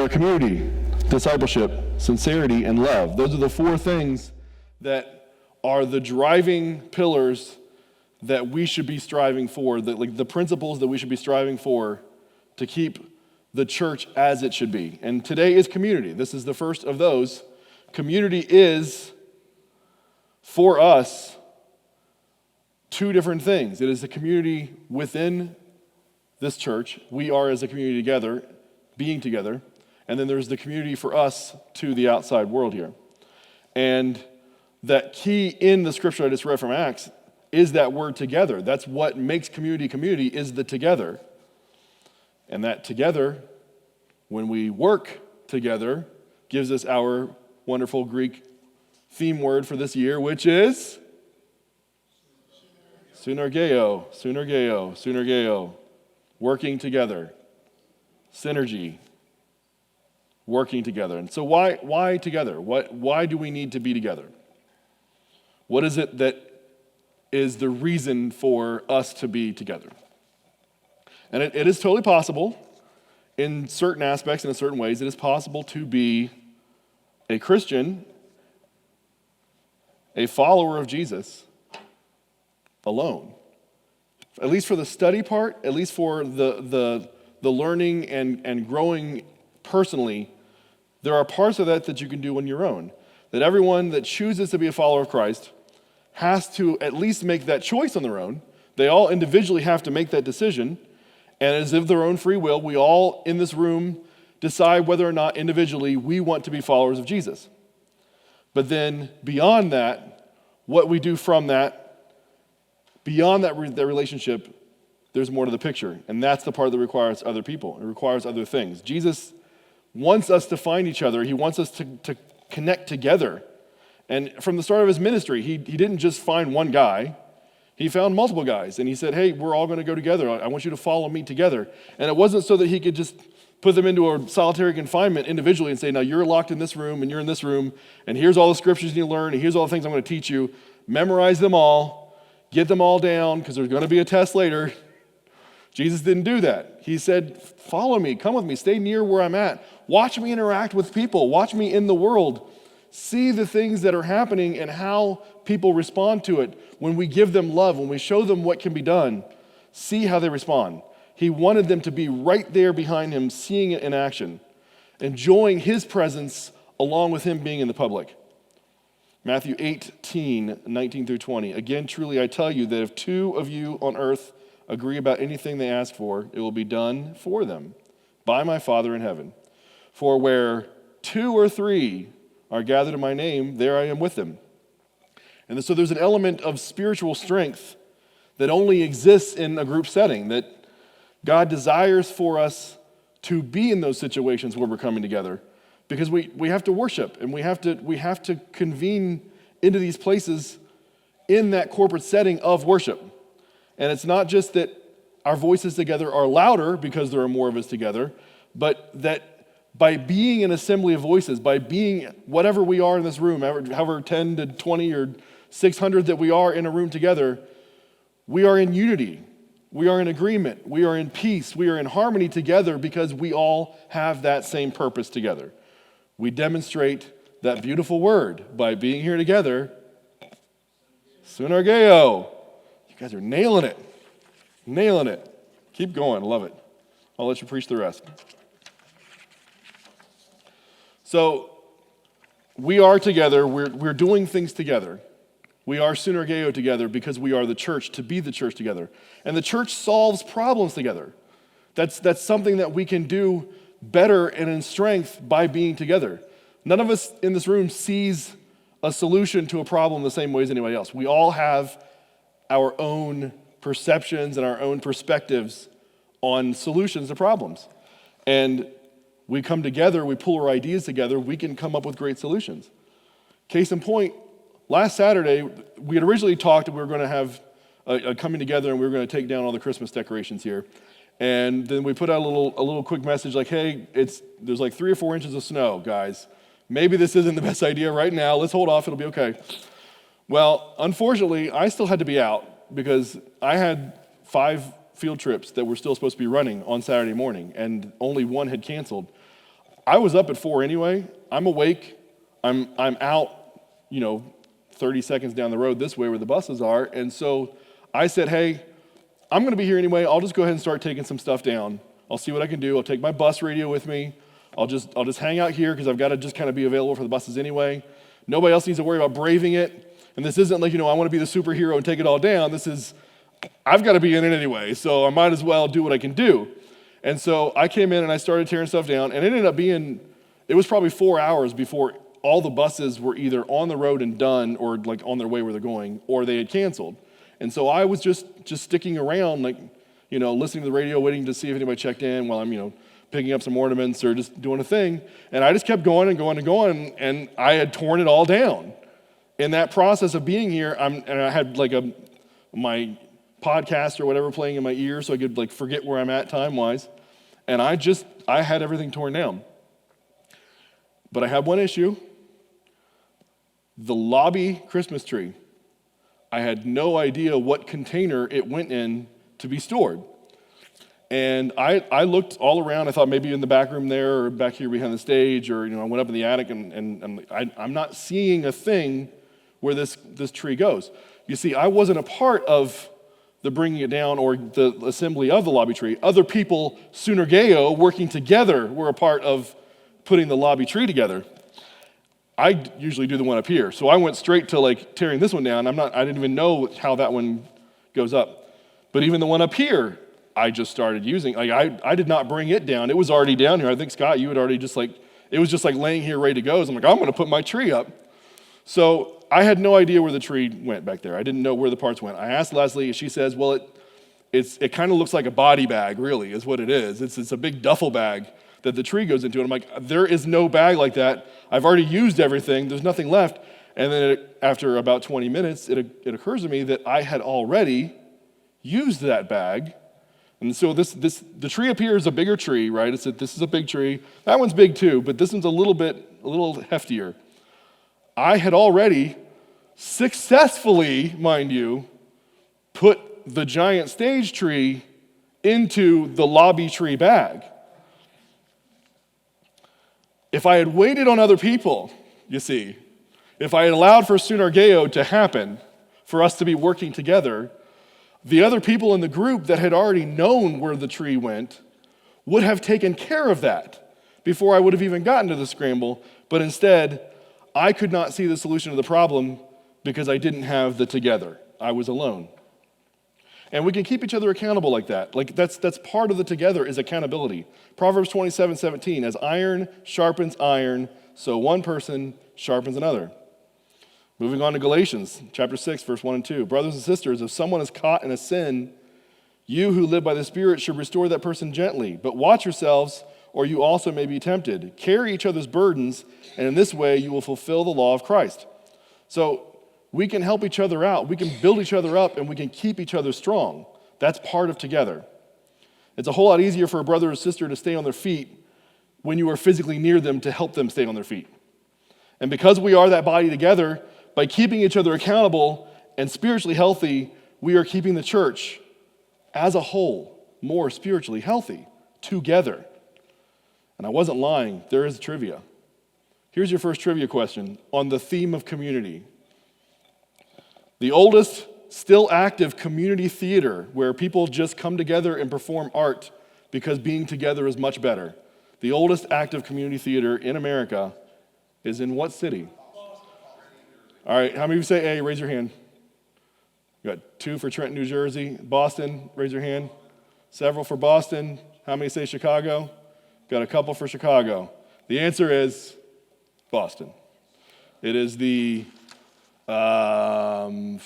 are community, discipleship, sincerity, and love. Those are the four things that are the driving pillars that we should be striving for, the principles that we should be striving for to keep the church as it should be. And today is community. This is the first of those. Community is, for us, two different things. It is the community within this church. We are as a community together, being together. And then there's the community for us to the outside world here. And that key in the scripture I just read from Acts is that word together. That's what makes community is the together. And that together, when we work together, gives us our wonderful Greek theme word for this year, which is synergeo, working together, synergy, working together. And so why together? Why do we need to be together? What is it that is the reason for us to be together? And it is totally possible in certain aspects and in certain ways. It is possible to be a Christian, a follower of Jesus, alone. At least for the study part, at least for the learning and growing personally, there are parts of that you can do on your own. That everyone that chooses to be a follower of Christ has to at least make that choice on their own. They all individually have to make that decision. And as of their own free will, we all in this room decide whether or not individually we want to be followers of Jesus. But then beyond that, what we do from that, beyond that relationship, there's more to the picture. And that's the part that requires other people. It requires other things. Jesus wants us to find each other. He wants us to connect together. And from the start of his ministry, he didn't just find one guy. He found multiple guys. And he said, hey, we're all going to go together. I want you to follow me together. And it wasn't so that he could just put them into a solitary confinement individually and say, now you're locked in this room and you're in this room, and here's all the scriptures you need to learn, and here's all the things I'm going to teach you. Memorize them all. Get them all down, because there's going to be a test later. Jesus didn't do that. He said, follow me, come with me, stay near where I'm at. Watch me interact with people. Watch me in the world. See the things that are happening and how people respond to it. When we give them love, when we show them what can be done, see how they respond. He wanted them to be right there behind him, seeing it in action, enjoying his presence along with him being in the public. Matthew 18:19-20. Again, truly I tell you that if two of you on earth agree about anything they ask for, it will be done for them by my Father in heaven. For where two or three are gathered in my name, there I am with them. And so there's an element of spiritual strength that only exists in a group setting, that God desires for us to be in those situations where we're coming together, because we have to worship and we have to convene into these places in that corporate setting of worship. And it's not just that our voices together are louder because there are more of us together, but that by being an assembly of voices, by being whatever we are in this room, however 10 to 20 or 600 that we are in a room together, we are in unity. We are in agreement. We are in peace. We are in harmony together because we all have that same purpose together. We demonstrate that beautiful word by being here together. Synergeo. You guys are nailing it. Nailing it. Keep going. I love it. I'll let you preach the rest. So we are together. We're doing things together. We are synergeo together because we are the church, to be the church together. And the church solves problems together. That's something that we can do better and in strength by being together. None of us in this room sees a solution to a problem the same way as anybody else. We all have our own perceptions and our own perspectives on solutions to problems. And we come together, we pull our ideas together, we can come up with great solutions. Case in point, last Saturday, we had originally talked that we were going to have a coming together and we were going to take down all the Christmas decorations here. And then we put out a little quick message like, hey, there's like 3 or 4 inches of snow, guys. Maybe this isn't the best idea right now. Let's hold off, it'll be okay. Well, unfortunately, I still had to be out because I had 5 field trips that were still supposed to be running on Saturday morning, and only one had canceled. I was up at 4 anyway. I'm awake. I'm out, 30 seconds down the road this way where the buses are. And so I said, hey, I'm going to be here anyway. I'll just go ahead and start taking some stuff down. I'll see what I can do. I'll take my bus radio with me. I'll just hang out here because I've got to just kind of be available for the buses anyway. Nobody else needs to worry about braving it. And this isn't like, I want to be the superhero and take it all down. This is, I've got to be in it anyway, so I might as well do what I can do. And so I came in and I started tearing stuff down, and it ended up being, it was probably 4 hours before all the buses were either on the road and done or like on their way where they're going, or they had canceled. And so I was just sticking around, like, listening to the radio, waiting to see if anybody checked in while I'm, picking up some ornaments or just doing a thing. And I just kept going and going and going, and I had torn it all down. In that process of being here, and I had like my podcast or whatever playing in my ear so I could like forget where I'm at time-wise. And I had everything torn down. But I had one issue. The lobby Christmas tree. I had no idea what container it went in to be stored. And I looked all around. I thought maybe in the back room there or back here behind the stage, or I went up in the attic and I'm not seeing a thing where this tree goes. You see, I wasn't a part of the bringing it down or the assembly of the lobby tree. Other people, Synergeo, working together, were a part of putting the lobby tree together. I usually do the one up here, so I went straight to like tearing this one down. I didn't even know how that one goes up. But even the one up here, I just started using. Like I did not bring it down. It was already down here. I think, Scott, you had already it was just like laying here ready to go. So I'm like, I'm going to put my tree up. So I had no idea where the tree went back there. I didn't know where the parts went. I asked Leslie, she says, well, it kind of looks like a body bag, really, is what it is. It's a big duffel bag that the tree goes into. And I'm like, there is no bag like that. I've already used everything. There's nothing left. And then after about 20 minutes, it occurs to me that I had already used that bag. And so the tree up here is a bigger tree, right? This is a big tree. That one's big too, but this one's a little heftier. I had already successfully, mind you, put the giant stage tree into the lobby tree bag. If I had waited on other people, you see, if I had allowed for Synergeo to happen, for us to be working together, the other people in the group that had already known where the tree went would have taken care of that before I would have even gotten to the scramble. But instead, I could not see the solution to the problem because I didn't have the together. I was alone. And we can keep each other accountable like that. Like that's part of the together is accountability. Proverbs 27:17, as iron sharpens iron, so one person sharpens another. Moving on to Galatians chapter 6, verse 1 and 2. Brothers and sisters, if someone is caught in a sin, you who live by the Spirit should restore that person gently. But watch yourselves, or you also may be tempted. Carry each other's burdens, and in this way you will fulfill the law of Christ. So we can help each other out. We can build each other up, and we can keep each other strong. That's part of together. It's a whole lot easier for a brother or sister to stay on their feet when you are physically near them to help them stay on their feet. And because we are that body together, by keeping each other accountable and spiritually healthy, we are keeping the church as a whole more spiritually healthy together. And I wasn't lying. There is trivia. Here's your first trivia question on the theme of community. The oldest still active community theater where people just come together and perform art because being together is much better. The oldest active community theater in America is in what city? All right, how many of you say A? Raise your hand. You got 2 for Trenton, New Jersey. Boston, raise your hand. Several for Boston. How many say Chicago? Got a couple for Chicago. The answer is Boston. It is the foot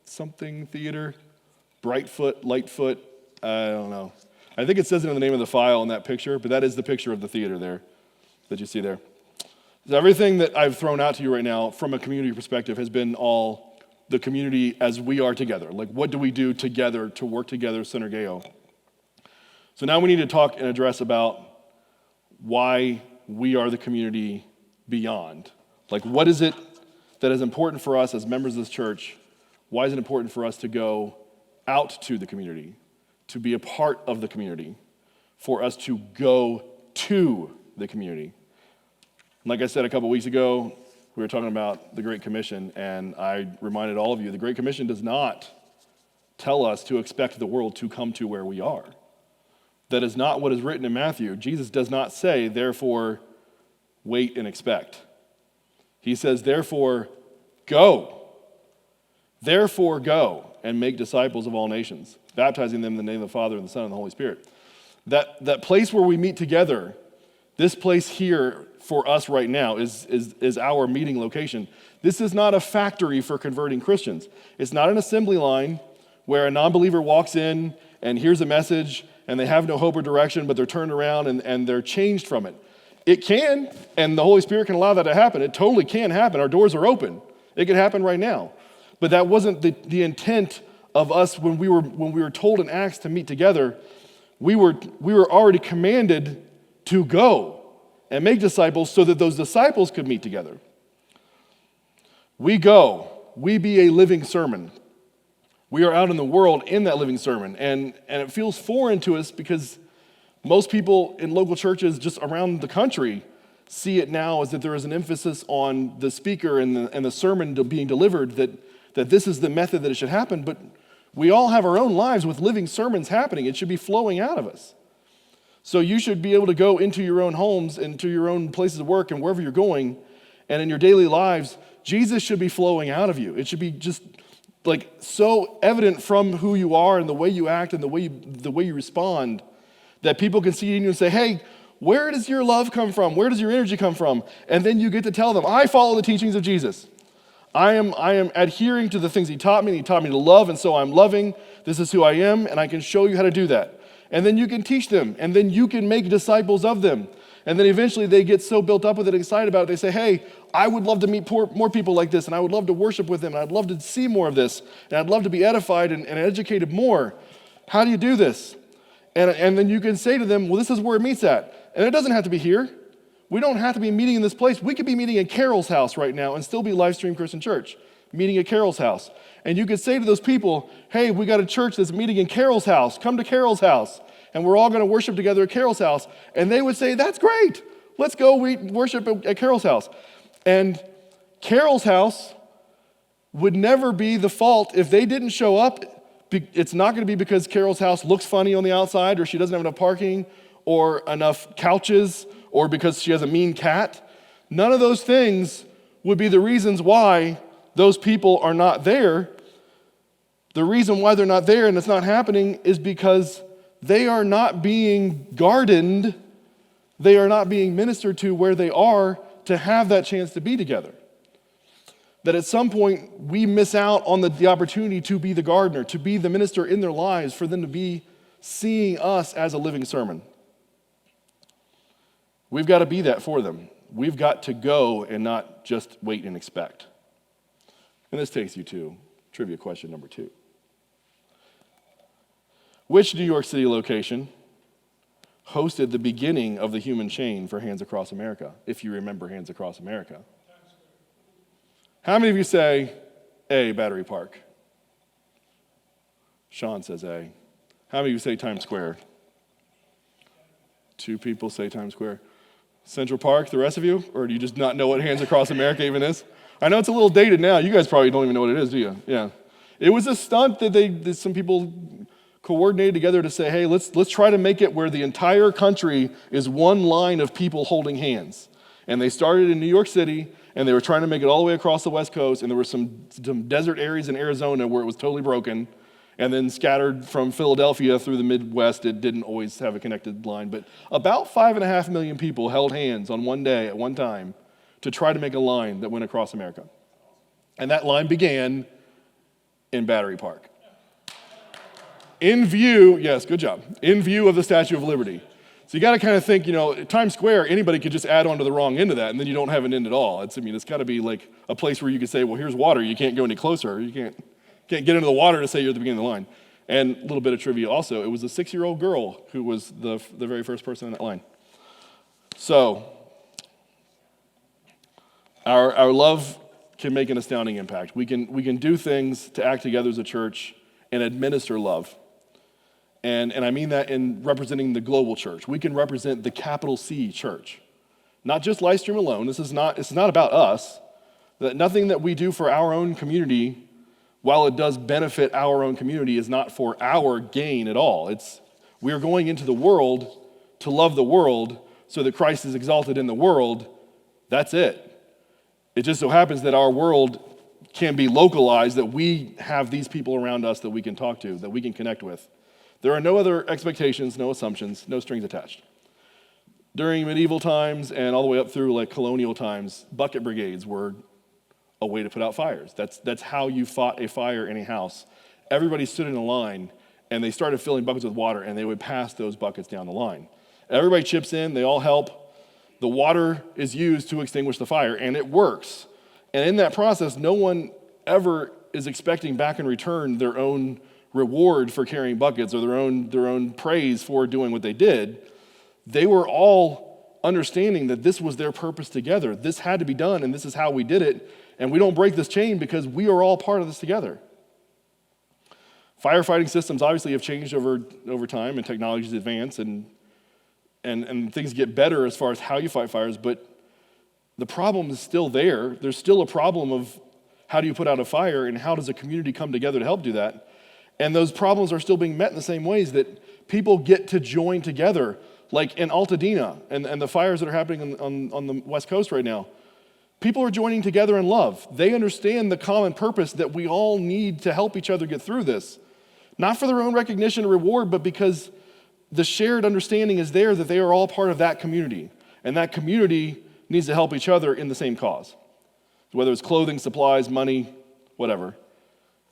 something theater, Brightfoot, Lightfoot, I don't know. I think it says it in the name of the file in that picture, but that is the picture of the theater there that you see there. So everything that I've thrown out to you right now from a community perspective has been all the community as we are together. Like, what do we do together to work together, Synergeo? So now we need to talk and address about why we are the community beyond. Like, what is it that is important for us as members of this church? Why is it important for us to go out to the community, to be a part of the community? for us to go to the community. Like I said a couple weeks ago, we were talking about the Great Commission, and I reminded all of you, the Great Commission does not tell us to expect the world to come to where we are. That is not what is written in Matthew. Jesus does not say, therefore, wait and expect. He says, therefore, go. Therefore, go and make disciples of all nations, baptizing them in the name of the Father and the Son and the Holy Spirit. That place where we meet together, this place here for us right now is our meeting location. This is not a factory for converting Christians. It's not an assembly line where a non-believer walks in and hears a message and they have no hope or direction, but they're turned around and they're changed from it. It can, and the Holy Spirit can allow that to happen. It totally can happen. Our doors are open. It could happen right now. But that wasn't the intent of us when we were told in Acts to meet together. We were already commanded to go and make disciples so that those disciples could meet together. We go. We be a living sermon. We are out in the world in that living sermon. And it feels foreign to us because most people in local churches just around the country see it now as that there is an emphasis on the speaker and the sermon being delivered, that this is the method that it should happen. But we all have our own lives with living sermons happening. It should be flowing out of us. So you should be able to go into your own homes, into your own places of work, and wherever you're going, and in your daily lives, Jesus should be flowing out of you. It should be just like so evident from who you are and the way you act and the way you respond that people can see in you and say, hey, where does your love come from? Where does your energy come from? And then you get to tell them, I follow the teachings of Jesus. I am adhering to the things he taught me, and he taught me to love, and so I'm loving. This is who I am, and I can show you how to do that. And then you can teach them, and then you can make disciples of them. And then eventually they get so built up with it, excited about it, they say, hey, I would love to meet more people like this, and I would love to worship with them, and I'd love to see more of this, and I'd love to be edified and educated more. How do you do this? And then you can say to them, well, this is where it meets at. And it doesn't have to be here. We don't have to be meeting in this place. We could be meeting at Carol's house right now and still be Livestream Christian Church, meeting at Carol's house. And you could say to those people, hey, we got a church that's meeting in Carol's house. Come to Carol's house. And we're all going to worship together at Carol's house. And they would say, that's great. Let's go worship at Carol's house. And Carol's house would never be the fault if they didn't show up. It's not going to be because Carol's house looks funny on the outside or she doesn't have enough parking or enough couches or because she has a mean cat. None of those things would be the reasons why those people are not there. The reason why they're not there and it's not happening is because they are not being gardened. They are not being ministered to where they are to have that chance to be together. That at some point we miss out on the opportunity to be the gardener, to be the minister in their lives, for them to be seeing us as a living sermon. We've got to be that for them. We've got to go and not just wait and expect. And this takes you to trivia question number 2. Which New York City location hosted the beginning of the human chain for Hands Across America, if you remember Hands Across America? How many of you say A, Battery Park? Sean says A. How many of you say Times Square? 2 people say Times Square. Central Park, the rest of you? Or do you just not know what Hands Across America even is? I know it's a little dated now. You guys probably don't even know what it is, do you? Yeah. It was a stunt that some people coordinated together to say, hey, let's try to make it where the entire country is one line of people holding hands. And they started in New York City, and they were trying to make it all the way across the West Coast, and there were some desert areas in Arizona where it was totally broken, and then scattered from Philadelphia through the Midwest. It didn't always have a connected line, but about 5.5 million people held hands on one day at one time to try to make a line that went across America. And that line began in Battery Park. In view, yes, good job, in view of the Statue of Liberty. So you got to kind of think, Times Square, anybody could just add on to the wrong end of that, and then you don't have an end at all. It's got to be like a place where you could say, well, here's water. You can't go any closer. You can't get into the water to say you're at the beginning of the line. And a little bit of trivia also, it was a 6-year-old girl who was the very first person in that line. So our love can make an astounding impact. We can do things to act together as a church and administer love. And I mean that in representing the global church. We can represent the capital C church. Not just Livestream alone. It's not about us. That nothing that we do for our own community, while it does benefit our own community, is not for our gain at all. We are going into the world to love the world so that Christ is exalted in the world. That's it. It just so happens that our world can be localized, that we have these people around us that we can talk to, that we can connect with. There are no other expectations, no assumptions, no strings attached. During medieval times and all the way up through like colonial times, bucket brigades were a way to put out fires. That's how you fought a fire in a house. Everybody stood in a line, and they started filling buckets with water, and they would pass those buckets down the line. Everybody chips in, they all help. The water is used to extinguish the fire, and it works. And in that process, no one ever is expecting back in return their own reward for carrying buckets or their own praise for doing what they did. They were all understanding that this was their purpose together. This had to be done, and this is how we did it. And we don't break this chain because we are all part of this together. Firefighting systems obviously have changed over time, and technologies advance, and things get better as far as how you fight fires, but the problem is still there. There's still a problem of how do you put out a fire, and how does a community come together to help do that? And those problems are still being met in the same ways that people get to join together, like in Altadena and the fires that are happening on the West Coast right now. People are joining together in love. They understand the common purpose that we all need to help each other get through this. Not for their own recognition or reward, but because the shared understanding is there that they are all part of that community. And that community needs to help each other in the same cause. Whether it's clothing, supplies, money, whatever.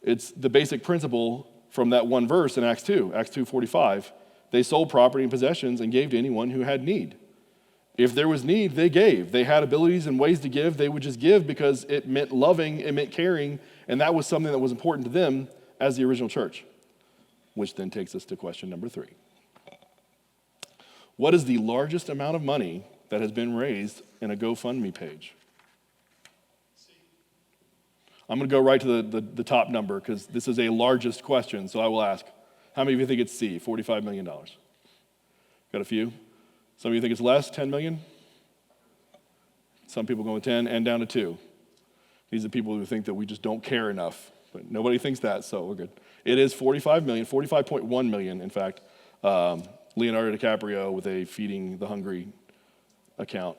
It's the basic principle from that one verse in Acts 2:45. They sold property and possessions and gave to anyone who had need. If there was need, they gave. They had abilities and ways to give. They would just give because it meant loving, it meant caring, and that was something that was important to them as the original church. Which then takes us to question number 3. What is the largest amount of money that has been raised in a GoFundMe page? I'm going to go right to the top number because this is a largest question, so I will ask. How many of you think it's C, $45 million? Got a few? Some of you think it's less, 10 million? Some people go with 10 and down to 2. These are people who think that we just don't care enough, but nobody thinks that, so we're good. It is 45 million, 45.1 million, in fact. Leonardo DiCaprio with a Feeding the Hungry account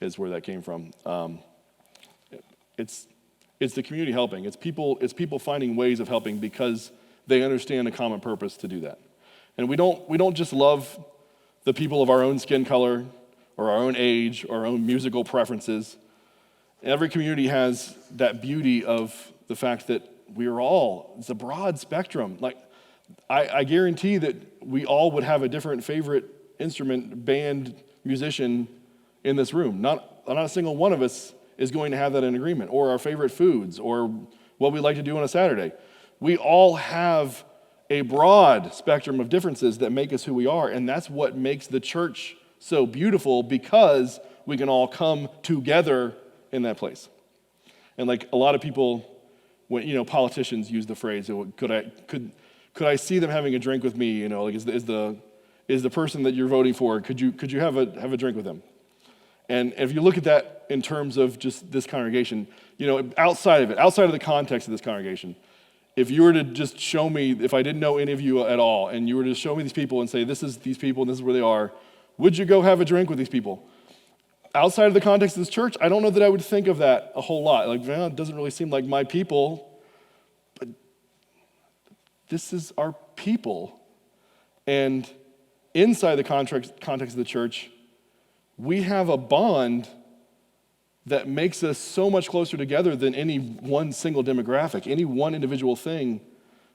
is where that came from. It's the community helping. It's people finding ways of helping because they understand a common purpose to do that. And we don't just love the people of our own skin color or our own age or our own musical preferences. Every community has that beauty of the fact that we are all, it's a broad spectrum. Like, I guarantee that we all would have a different favorite instrument, band, musician in this room. Not a single one of us is going to have that in agreement, or our favorite foods, or what we like to do on a Saturday. We all have a broad spectrum of differences that make us who we are, and that's what makes the church so beautiful, because we can all come together in that place. And like a lot of people, when politicians use the phrase, could I see them having a drink with me? Like is the person that you're voting for, could you have a drink with them? And if you look at that in terms of just this congregation, outside of the context of this congregation, if you were to just show me, if I didn't know any of you at all, and you were to show me these people and say, this is these people and this is where they are, would you go have a drink with these people? Outside of the context of this church, I don't know that I would think of that a whole lot. Like, it doesn't really seem like my people, but this is our people. And inside the context of the church, we have a bond that makes us so much closer together than any one single demographic, any one individual thing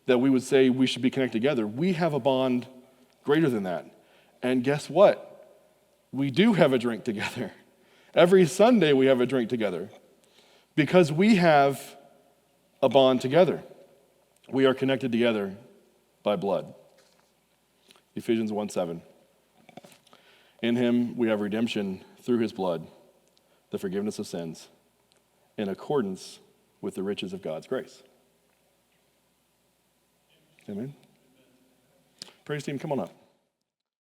that we would say we should be connected together. We have a bond greater than that. And guess what? We do have a drink together. Every Sunday we have a drink together because we have a bond together. We are connected together by blood. Ephesians 1:7. In him we have redemption through his blood, the forgiveness of sins, in accordance with the riches of God's grace. Amen? Praise team, come on up.